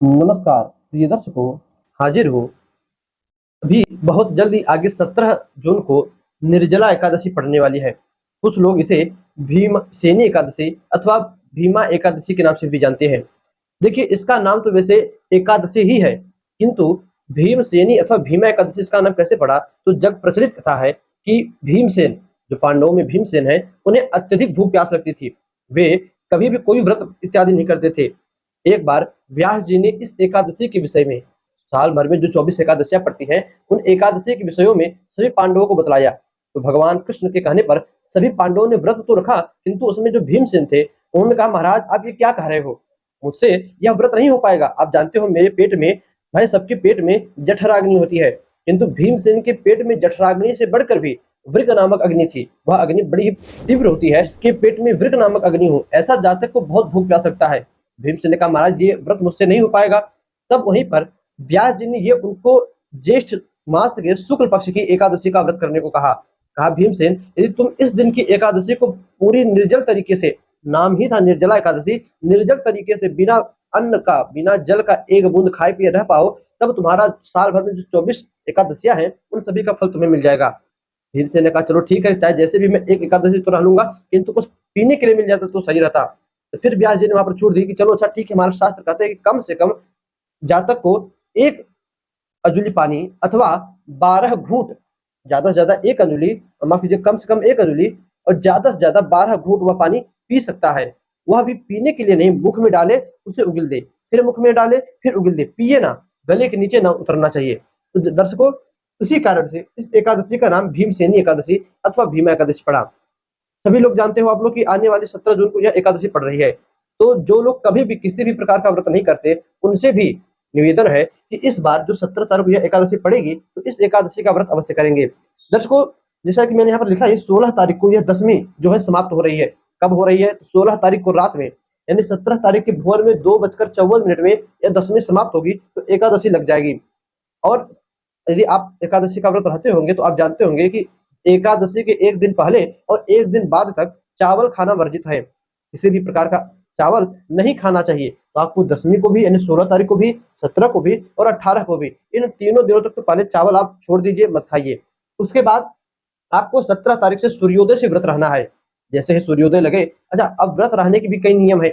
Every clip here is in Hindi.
नमस्कार प्रिय दर्शकों, हाजिर हूँ। अभी बहुत जल्दी आगे 17 जून को निर्जला एकादशी पड़ने वाली है। कुछ लोग इसे भीमसेनी एकादशी अथवा भीमा एकादशी के नाम से भी जानते हैं। देखिए, इसका नाम तो वैसे एकादशी ही है, किंतु भीमसेनी अथवा भीमा एकादशी इसका नाम कैसे पड़ा? तो जग प्रचलित कथा है कि भीमसेन, जो पांडवों में भीमसेन है, उन्हें अत्यधिक भूख प्यास लगती थी। वे कभी भी कोई व्रत इत्यादि नहीं करते थे। एक बार व्यास जी ने इस एकादशी के विषय में, साल भर में जो 24 एकादशियां पड़ती हैं, उन एकादशी के विषयों में सभी पांडवों को बतलाया। तो भगवान कृष्ण के कहने पर सभी पांडवों ने व्रत तो रखा, किंतु उसमें जो भीमसेन थे, उन्होंने कहा, महाराज आप ये क्या कह रहे हो? मुझसे यह व्रत नहीं हो पाएगा। आप जानते हो मेरे पेट में, भाई सबके पेट में जठराग्नि होती है, किंतु भीमसेन के पेट में जठराग्नि से बढ़कर भी वृक नामक अग्नि थी। वह अग्नि बड़ी ही तीव्र होती है कि पेट में वृक नामक अग्नि हो, ऐसा जातक को बहुत भूख प्यास लगता है। भीमसेन ने कहा, महाराज ये व्रत मुझसे नहीं हो पाएगा। तब वहीं पर व्यास जी ने ये उनको ज्येष्ठ मास के शुक्ल पक्ष की एकादशी का व्रत करने को कहा। कहा, भीमसेन यदि तुम इस दिन की एकादशी को पूरी निर्जल तरीके से, नाम ही था निर्जला एकादशी, निर्जल तरीके से बिना अन्न का, बिना जल का एक बूंद खाए पिए रह पाओ, तब तुम्हारा साल भर में जो 24 एकादशियां हैं, उन सभी का फल तुम्हें मिल जाएगा। भीमसेन ने कहा, चलो ठीक है, चाहे जैसे भी मैं एक एकादशी तो रह लूंगा, किंतु कुछ पीने के लिए मिल जाता तो सही रहता। तो फिर व्यास जी ने वहां पर छूट दी कि चलो अच्छा ठीक है, हमारा शास्त्र कहते हैं कि कम से कम जातक को एक अजूली पानी अथवा 12 घूंट, ज्यादा से ज्यादा एक अंजुली, माफ कीजिए कम से कम एक अंजुली, और ज्यादा से ज्यादा 12 घूंट वह पानी पी सकता है। वह भी पीने के लिए नहीं, मुख में डाले उसे उगिल दे, फिर मुख में डाले फिर उगिल दे, पिए ना, गले के नीचे ना उतरना चाहिए। तो दर्शकों, इसी कारण से इस एकादशी का नाम भीमसेनी एकादशी अथवा भीमा एकादशी पड़ा। सभी लोग जानते हो आप लोग कि आने वाली 17 जून को यह एकादशी पड़ रही है। तो जो लोग कभी भी किसी भी प्रकार का व्रत नहीं करते, उनसे भी निवेदन है कि इस बार जो 17 तारीख को यह एकादशी पड़ेगी, तो इस एकादशी का व्रत अवश्य करेंगे। दर्शकों, जैसा कि मैंने यहाँ पर लिखा है, 16 तारीख को यह दसवीं जो है समाप्त हो रही है। कब हो रही है? 16 तारीख को रात में, यानी 17 तारीख के भोर में 2:54 में यह दसवीं समाप्त होगी, तो एकादशी लग जाएगी। और यदि आप एकादशी का व्रत रहते होंगे तो आप जानते होंगे कि एकादशी के एक दिन पहले और एक दिन बाद तक चावल खाना वर्जित है। किसी भी प्रकार का चावल नहीं खाना चाहिए। तो आपको दसवीं को भी, यानी 16 तारीख को भी, 17 को भी और 18 को भी, इन तीनों दिनों तक तो पहले चावल आप छोड़ दीजिए, मत खाइए। उसके बाद आपको 17 तारीख से सूर्योदय से व्रत रहना है। जैसे ही सूर्योदय लगे, अच्छा अब व्रत रहने के भी कई नियम है।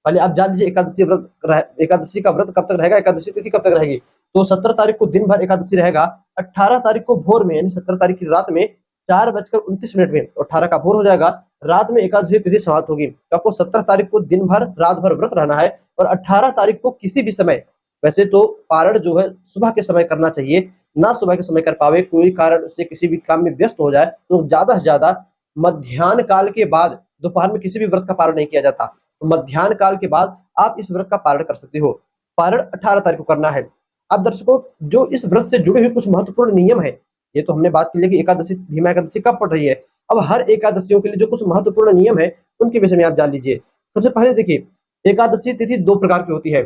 पहले आप जान लीजिए एकादशी का व्रत कब तक रहेगा, एकादशी तिथि कब तक रहेगी। तो 17 तारीख को दिन भर एकादशी रहेगा। 18 तारीख को भोर में, यानी 17 तारीख की रात में 4:29 में, 18 का भोर हो जाएगा, रात में एकादशी तिथि समाप्त होगी। तो आपको 17 तारीख को दिन भर रात भर व्रत रहना है, और 18 तारीख को किसी भी समय, वैसे तो पारण जो है सुबह के समय करना चाहिए, ना सुबह के समय कर पावे, कोई कारण से किसी भी काम में व्यस्त हो जाए, तो ज्यादा से ज्यादा मध्याह्न काल के बाद, दोपहर में किसी भी व्रत का पारण नहीं किया जाता, तो मध्याह्न काल के बाद आप इस व्रत का पारण कर सकते हो। पारण 18 तारीख को करना है। अब दर्शकों, जो इस व्रत से जुड़े हुए कुछ महत्वपूर्ण नियम है, ये तो हमने बात की है कि एकादशी, भीमा एकादशी कब पड़ रही है। अब हर एकादशियों के लिए जो कुछ महत्वपूर्ण नियम है, उनके विषय में आप जान लीजिए। सबसे पहले देखिए, एकादशी तिथि दो प्रकार की होती है।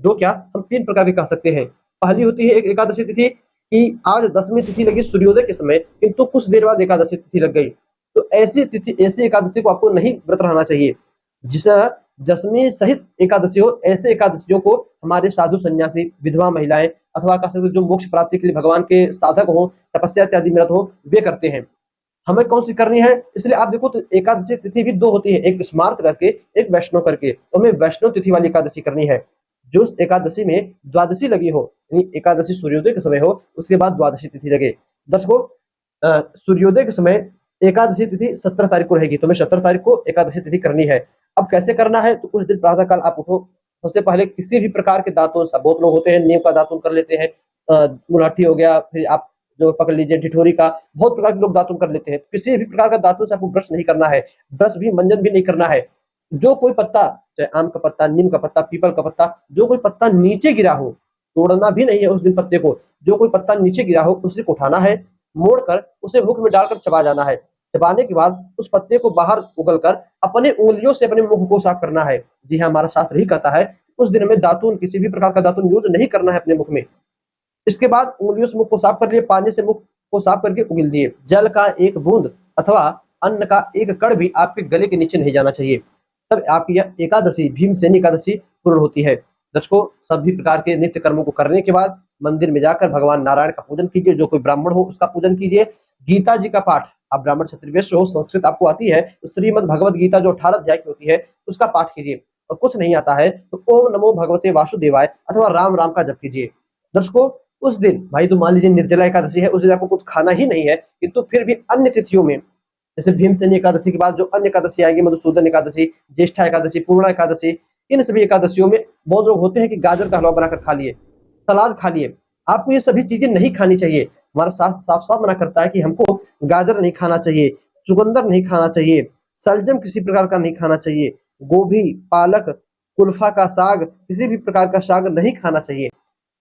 दो क्या, हम तीन प्रकार की कह सकते हैं। पहली होती है एक एकादशी तिथि कि आज दसवीं तिथि लगी सूर्योदय के समय, किंतु कुछ देर बाद एकादशी तिथि लग गई, तो ऐसी तिथि, ऐसी एकादशी को आपको नहीं व्रत रहना चाहिए। जिस दसवीं सहित एकादशी हो, ऐसे एकादशियों को हमारे साधु सन्यासी, विधवा महिलाएं, अथवा कह सकते जो मोक्ष प्राप्ति के लिए भगवान के साधक हो, तपस्या इत्यादि में रत हो, वे करते हैं। हमें कौन सी करनी है? इसलिए आप देखो तो एकादशी तिथि भी दो होती है, एक स्मार्त करके, एक वैष्णव करके। तो हमें वैष्णव तिथि वाली एकादशी करनी है, जो एकादशी में द्वादशी लगी हो, यानी एकादशी सूर्योदय के समय हो, उसके बाद द्वादशी तिथि लगे। दर्शकों, सूर्योदय के समय एकादशी तिथि 17 तारीख को रहेगी, तो हमें 17 तारीख को एकादशी तिथि करनी है। अब कैसे करना है? तो कुछ दिन प्रातः काल आप उठो, सबसे पहले किसी भी प्रकार के दातुन, बहुत लोग होते हैं नीम का दातुन कर लेते हैं, मुलाठी हो गया, फिर आप जो पकड़ लीजिए ढिठोरी का, बहुत प्रकार के लोग दातुन कर लेते हैं। किसी भी प्रकार का दातुन से आपको ब्रश नहीं करना है, ब्रश भी, मंजन भी नहीं करना है। जो कोई पत्ता, चाहे आम का पत्ता, नीम का पत्ता, पीपल का पत्ता, जो कोई पत्ता नीचे गिरा हो, तोड़ना भी नहीं है उस दिन पत्ते को, जो कोई पत्ता नीचे गिरा हो उसे को उठाना है, मोड़कर उसे मुख में डालकर चबा जाना है। चबाने के बाद उस पत्ते को बाहर उगलकर अपने उंगलियों से अपने मुख को साफ करना है। जी हाँ, हमारा शास्त्र ही कहता है उस दिन में दातुन, किसी भी प्रकार का दातुन यूज नहीं करना है अपने मुख में। इसके बाद उंगलियों से मुख को साफ कर लिए, पानी से मुख को साफ करके उगल दिए। जल का एक बूंद अथवा अन्न का एक कण भी आपके गले के नीचे नहीं जाना चाहिए। तब आपकी यह एकादशी, भीमसेनी एकादशी पूर्ण होती है। दर्शकों, सभी प्रकार के नित्य कर्मों को करने के बाद मंदिर में जाकर भगवान नारायण का पूजन कीजिए, जो कोई ब्राह्मण हो उसका पूजन कीजिए। गीता जी का पाठ, आप ब्राह्मण क्षत्रिय वैश्य हो, संस्कृत आपको आती है तो श्रीमद् भगवत गीता जो 18 अध्याय की होती है उसका पाठ कीजिए, और कुछ नहीं आता है तो ओम नमो भगवते वासुदेवाय अथवा राम राम का जप कीजिए। दर्शकों, उस दिन भाई तो मान लीजिए निर्जला एकादशी है, उस दिन आपको कुछ खाना ही नहीं है, किंतु फिर भी अन्य तिथियों में, जैसे भीमसेनी एकादशी के बाद जो अन्य एकादशी आएगी, मधुसूदन एकादशी, ज्येष्ठा एकादशी, पूर्णा एकादशी, इन सभी एकादशियों में बहुत लोग होते हैं कि गाजर का हलवा बनाकर खा लिए, सलाद खा लिए। आपको ये सभी चीजें नहीं खानी चाहिए। हमारा शास्त्र साफ साफ मना करता है कि हमको गाजर नहीं खाना चाहिए, चुकंदर नहीं खाना चाहिए, सलजम किसी प्रकार का नहीं खाना चाहिए, गोभी, पालक, कुल्फा का साग, किसी भी प्रकार का साग नहीं खाना चाहिए।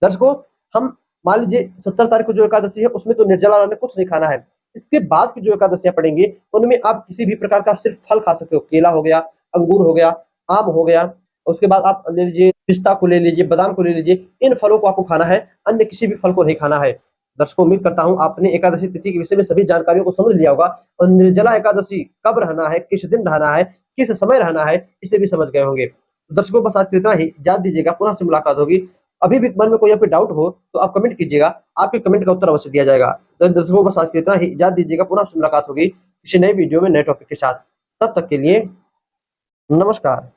दर्शकों, हम मान लीजिए 17 तारीख को जो एकादशी है उसमें तो निर्जला रहने कुछ नहीं खाना है। इसके बाद की जो एकादशियां पड़ेंगे उनमें आप किसी भी प्रकार का सिर्फ फल खा सकते हो, केला हो गया, अंगूर हो गया, आम हो गया, उसके बाद आप ले लीजिए पिस्ता को ले लीजिए, बादाम को ले लीजिए, इन फलों को आपको खाना है, अन्य किसी भी फल को नहीं खाना है। दर्शकों, उम्मीद करता हूं आपने एकादशी तिथि के विषय में सभी जानकारियों को समझ लिया होगा, और निर्जला एकादशी कब रहना है, किस दिन रहना है, किस समय रहना है, इसे भी समझ गए होंगे। तो दर्शकों, बस आज के इतना ही, इजाजत दीजिएगा, पुनः से मुलाकात होगी। अभी भी मन में कोई डाउट हो तो आप कमेंट कीजिएगा, आपके कमेंट का उत्तर अवश्य दिया जाएगा। तो दर्शकों, बस आज के इतना ही, इजाजत दीजिएगा, पुनः से मुलाकात होगी किसी नए वीडियो में नए टॉपिक के साथ। तब तक के लिए नमस्कार।